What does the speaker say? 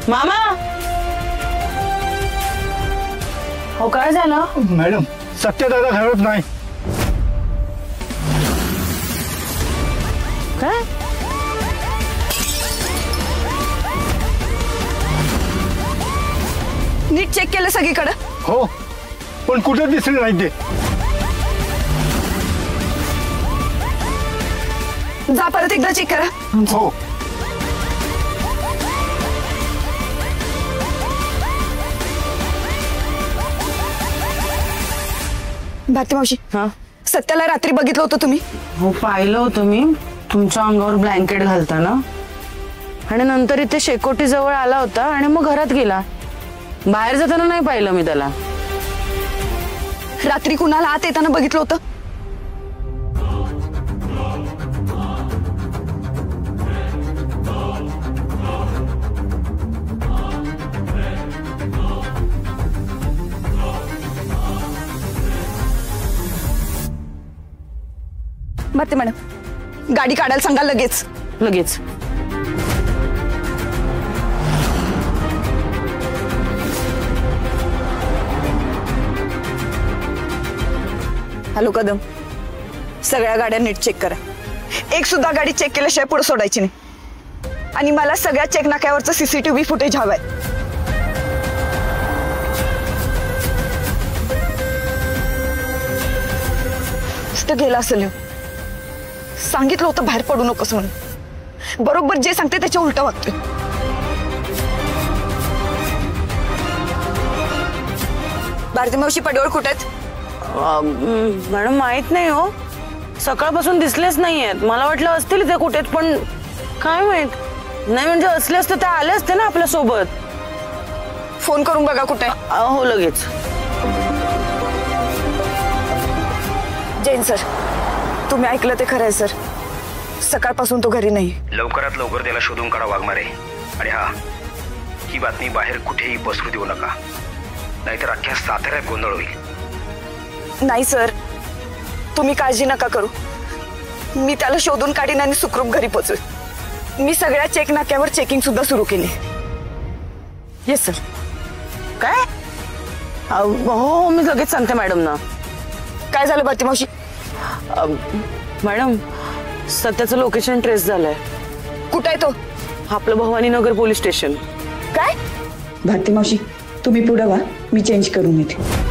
मामा हो काय झालं? मॅडम सत्यदादा घरात नाही. काय? नीट चेक केलं सगळीकडे? हो पण कुठे दिसले नाही ते. जा परत एकदा चेक करा. हो भारती मावशी, हा सत्याला रात्री बघितलं होतं तुम्ही? हो पाहिलं होतं मी. तुमच्या अंगावर ब्लँकेट घालताना आणि नंतर इथे शेकोटी जवळ आला होता आणि मग घरात गेला. बाहेर जाताना नाही पाहिलं मी त्याला. रात्री कुणाला आत येताना बघितलं होतं? भारती मॅडम गाडी काढायला सांगा लगेच. लगेच. हॅलो कदम, सगळ्या गाड्या नीट चेक करा. एक सुद्धा गाडी चेक केल्याशिवाय पुढे सोडायची नाही. आणि मला सगळ्या चेक नाक्यावरचं सीसीटीव्ही फुटेज हवंय. गेला असेल. सांगितलं होतं बाहेर पडू नकोस म्हणून. बरोबर जे सांगते त्याच्या उलट वागतोय. भारती मावशी पडवळ कुठे आहेत? मॅडम माहित नाही हो. सकाळपासून दिसलेच नाहीयेत. मला वाटलं असतील ते कुठेच पण काय माहित. नाही म्हणजे असले असते तर आले असते ना आपल्या सोबत. फोन करून बघा कुठे. हो लगेच. जैन सर, तुम्ही ऐकलं ते खरंय सर. सकाळपासून तो घरी नाही. लवकरात लवकर त्याला शोधून काढा वाघमारे. आणि हा, ही बातमी बाहेर कुठेही पसरू देऊ नका, नाहीतर अख्ख्या साताऱ्यात गोंधळ होईल. नाही सर, तुम्ही काळजी नका करू. मी त्याला शोधून काढीन आणि सुखरूप घरी पोहोचू. मी सगळ्या चेक नाक्यावर चेकिंग सुद्धा सुरू केली. Yes sir. काय? हो मी लगेच सांगते मॅडम ना. काय झालं भारती मावशी? मॅडम सत्याचं लोकेशन ट्रेस झालंय. कुठं आहे तो? आपलं भवानीनगर पोलीस स्टेशन. काय? भारती मावशी तुम्ही पुढे वा, मी चेंज करून येते.